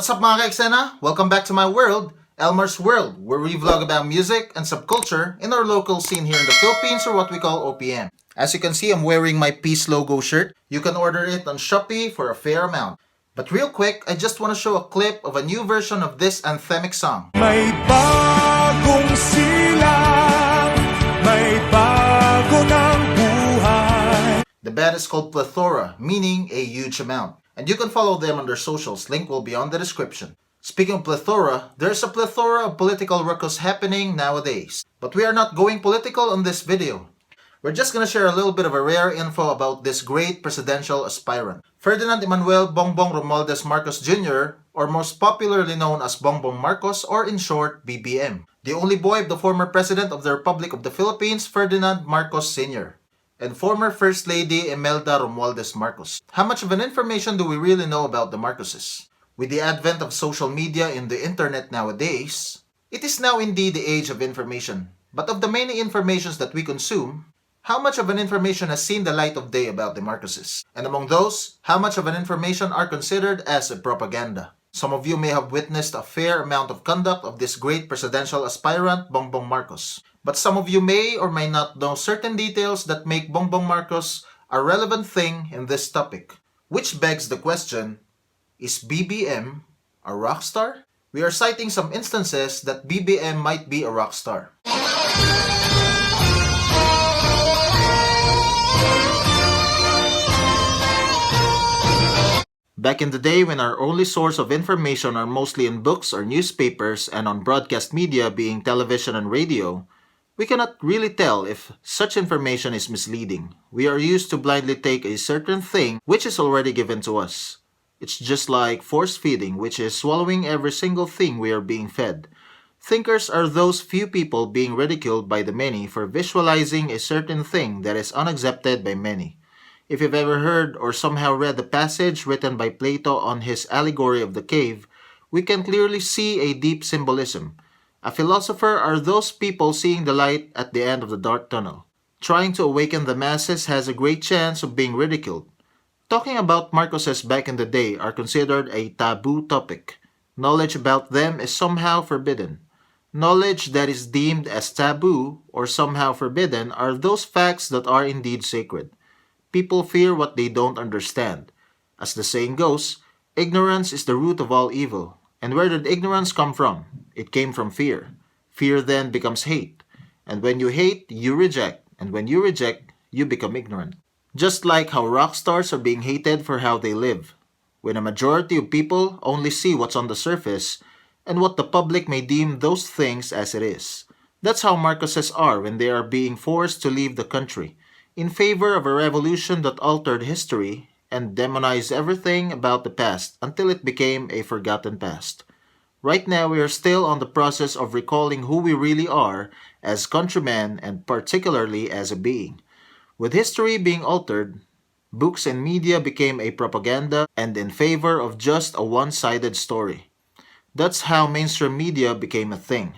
What's up mga EKSENA? Welcome back to my world, ELMAR'S World, where we vlog about music and subculture in our local scene here in the Philippines, or what we call OPM. As you can see, I'm wearing my Peace logo shirt. You can order it on Shopee for a fair amount. But real quick, I just want to show a clip of a new version of this anthemic song. May bagong silang, may bago ng buhay. The band is called Plethora, meaning a huge amount. And you can follow them on their socials, link will be on the description. Speaking of plethora, there's a plethora of political ruckus happening nowadays. But we are not going political on this video. We're just gonna share a little bit of a rare info about this great presidential aspirant. Ferdinand Emmanuel Bongbong Romualdez Marcos Jr., or most popularly known as Bongbong Marcos, or in short, BBM. The only boy of the former President of the Republic of the Philippines, Ferdinand Marcos Sr., and former First Lady Imelda Romualdez Marcos. How much of an information do we really know about the Marcoses? With the advent of social media and the internet nowadays, it is now indeed the age of information. But of the many informations that we consume, how much of an information has seen the light of day about the Marcoses? And among those, how much of an information are considered as a propaganda? Some of you may have witnessed a fair amount of conduct of this great presidential aspirant, Bongbong Marcos. But some of you may or may not know certain details that make Bongbong Marcos a relevant thing in this topic. Which begs the question, is BBM a rock star? We are citing some instances that BBM might be a rock star. Back in the day, when our only source of information are mostly in books or newspapers and on broadcast media being television and radio, we cannot really tell if such information is misleading. We are used to blindly take a certain thing which is already given to us. It's just like force feeding, which is swallowing every single thing we are being fed. Thinkers are those few people being ridiculed by the many for visualizing a certain thing that is unaccepted by many. If you've ever heard or somehow read the passage written by Plato on his allegory of the cave, we can clearly see a deep symbolism. A philosopher are those people seeing the light at the end of the dark tunnel. Trying to awaken the masses has a great chance of being ridiculed. Talking about Marcoses back in the day are considered a taboo topic. Knowledge about them is somehow forbidden. Knowledge that is deemed as taboo or somehow forbidden are those facts that are indeed sacred. People fear what they don't understand. As the saying goes, ignorance is the root of all evil. And where did ignorance come from? It came from fear. Fear then becomes hate. And when you hate, you reject. And when you reject, you become ignorant. Just like how rock stars are being hated for how they live. When a majority of people only see what's on the surface and what the public may deem those things as it is. That's how Marcoses are when they are being forced to leave the country in favor of a revolution that altered history and demonized everything about the past until it became a forgotten past. Right now, we are still on the process of recalling who we really are as countrymen and particularly as a being. With history being altered, books and media became a propaganda and in favor of just a one-sided story. That's how mainstream media became a thing.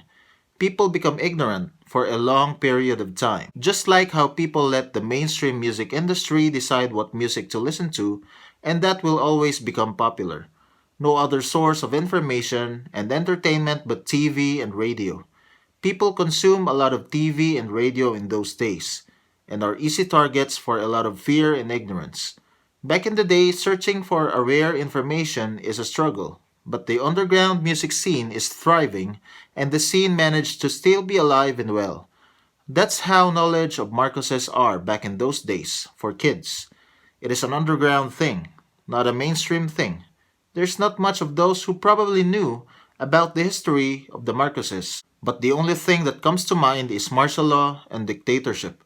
People become ignorant for a long period of time. Just like how people let the mainstream music industry decide what music to listen to, and that will always become popular. No other source of information and entertainment but TV and radio. People consume a lot of TV and radio in those days, and are easy targets for a lot of fear and ignorance. Back in the day, searching for a rare information is a struggle. But the underground music scene is thriving, and the scene managed to still be alive and well. That's how knowledge of Marcoses are back in those days, for kids. It is an underground thing, not a mainstream thing. There's not much of those who probably knew about the history of the Marcoses, but the only thing that comes to mind is martial law and dictatorship.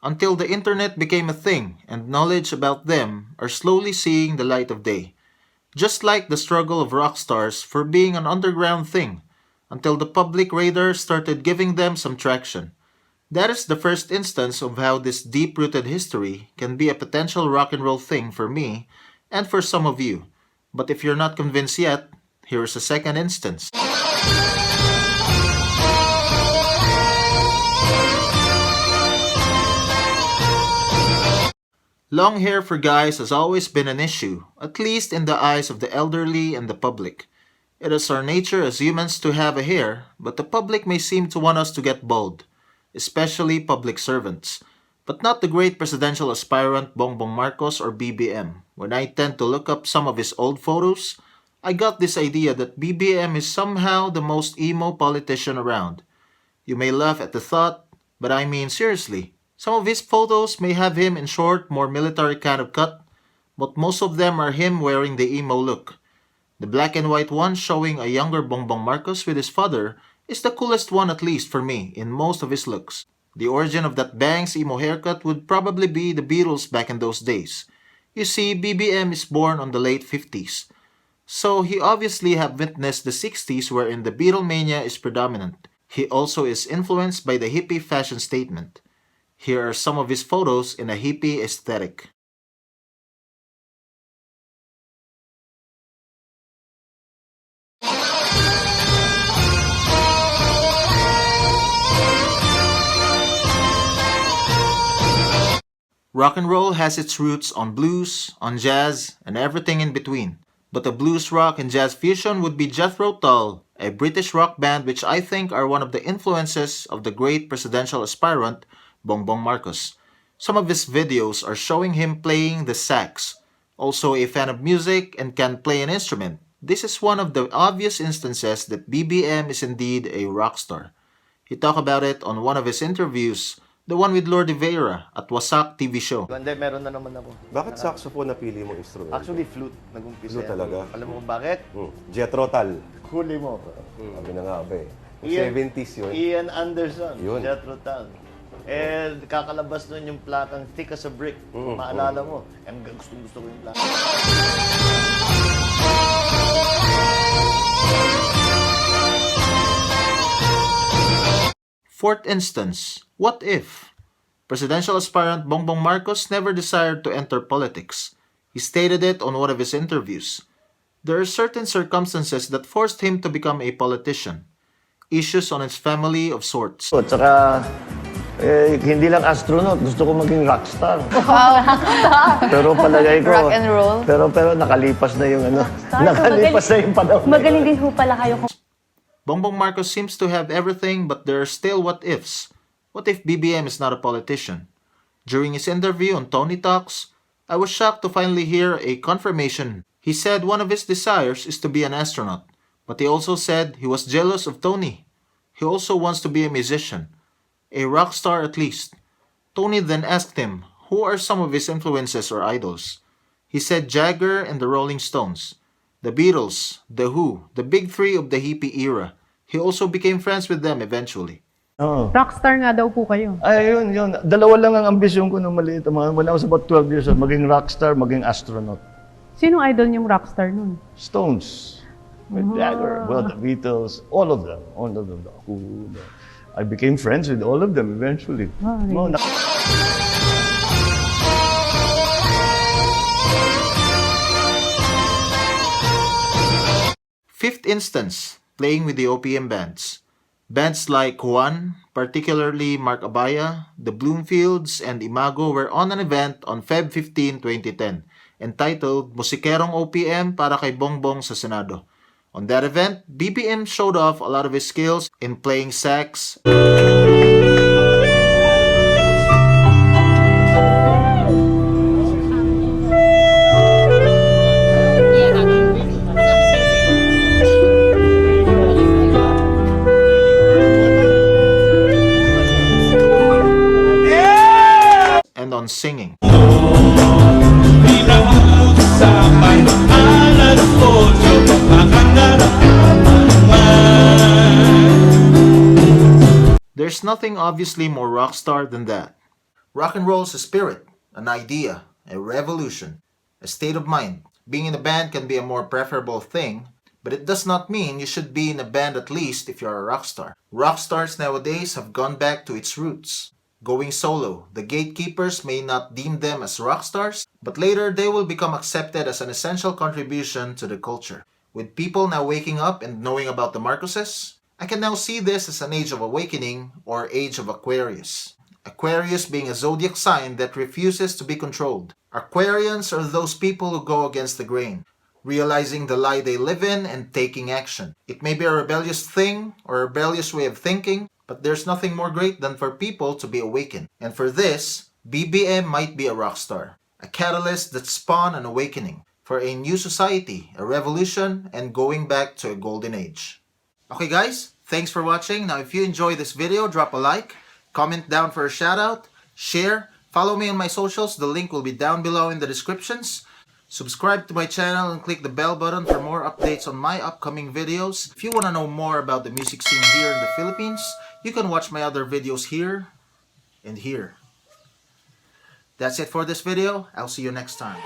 Until the internet became a thing, and knowledge about them are slowly seeing the light of day. Just like the struggle of rock stars for being an underground thing, until the public radar started giving them some traction. That is the first instance of how this deep-rooted history can be a potential rock and roll thing for me and for some of you. But if you're not convinced yet, here is a second instance. Long hair for guys has always been an issue, at least in the eyes of the elderly and the public. It is our nature as humans to have a hair, but the public may seem to want us to get bald, especially public servants. But not the great presidential aspirant Bongbong Marcos or BBM. When I tend to look up some of his old photos, I got this idea that BBM is somehow the most emo politician around. You may laugh at the thought, but I mean seriously. Some of his photos may have him in short, more military kind of cut, but most of them are him wearing the emo look. The black and white one showing a younger Bongbong Marcos with his father is the coolest one, at least for me, in most of his looks. The origin of that bangs emo haircut would probably be the Beatles back in those days. You see, BBM is born on the late 50s, so he obviously have witnessed the 60s wherein the Beatlemania is predominant. He also is influenced by the hippie fashion statement. Here are some of his photos in a hippie aesthetic. Rock and roll has its roots on blues, on jazz, and everything in between. But a blues rock and jazz fusion would be Jethro Tull, a British rock band which I think are one of the influences of the great presidential aspirant Bongbong Marcos. Some of his videos are showing him playing the sax. Also a fan of music and can play an instrument. This is one of the obvious instances that BBM is indeed a rock star. He talked about it on one of his interviews, the one with Lord Vera at Wasak TV show. Hindi, meron na naman ako. Bakit saxophone napili mong instrument? Actually, flute. Nag-umpisa Flute yan. talaga? Alam mo kung bakit? Jethro Tull. Huli mo. Sabi na nga ba eh. Ian- 70s yun. Ian Anderson, Yun. Jethro Tull. Eh, kakalabas nun yung plakang Thick as a Brick. Maalala mo. Gusto ko yung plaka. Fourth instance, what if? Presidential aspirant Bongbong Marcos never desired to enter politics. He stated it on one of his interviews. There are certain circumstances that forced him to become a politician. Issues on his family of sorts. At saka, hindi lang astronaut. Gusto ko maging rockstar. Pero palagay ko... Rock and roll. Pero nakalipas na yung ano. Nakalipas na yung panahon. Magaling din ho pala kayo kung Bongbong Marcos seems to have everything, but there are still what-ifs. What if BBM is not a politician? During his interview on Tony Talks, I was shocked to finally hear a confirmation. He said one of his desires is to be an astronaut, but he also said he was jealous of Tony. He also wants to be a musician, a rock star at least. Tony then asked him, who are some of his influences or idols? He said Jagger and the Rolling Stones, the Beatles, The Who, the big three of the hippie era. He also became friends with them eventually. Oo. rockstar nga daw po kayo. Ay, yun. Dalawa lang ang ambisyon ko nung maliit. When I was about 12 years old, maging rockstar, maging astronaut. Sinong idol niyong rockstar nun? Stones, with Jagger, well, the Beatles, all of them, the Who. I became friends with all of them eventually. Oh, really? No, Fifth instance, playing with the OPM bands. Bands like Juan, particularly Mark Abaya, the Bloomfields, and Imago were on an event on Feb 15, 2010, entitled Musikerong OPM para kay Bongbong sa Senado. On that event, BBM showed off a lot of his skills in playing sax, and on singing. There's nothing obviously more rockstar than that. Rock and roll is a spirit, an idea, a revolution, a state of mind. Being in a band can be a more preferable thing, but it does not mean you should be in a band at least if you're a rock star. Rock stars nowadays have gone back to its roots. Going solo, the gatekeepers may not deem them as rock stars, but later they will become accepted as an essential contribution to the culture. With people now waking up and knowing about the Marcoses, I can now see this as an age of awakening or age of Aquarius. Aquarius being a zodiac sign that refuses to be controlled. Aquarians are those people who go against the grain, realizing the lie they live in and taking action. It may be a rebellious thing or a rebellious way of thinking, but there's nothing more great than for people to be awakened. And for this, BBM might be a rock star, a catalyst that spawned an awakening for a new society, a revolution, and going back to a golden age. Okay guys, thanks for watching. Now if you enjoy this video, drop a like, comment down for a shout out, share, follow me on my socials, the link will be down below in the descriptions. Subscribe to my channel and click the bell button for more updates on my upcoming videos. If you want to know more about the music scene here in the Philippines, you can watch my other videos here and here. That's it for this video. I'll see you next time.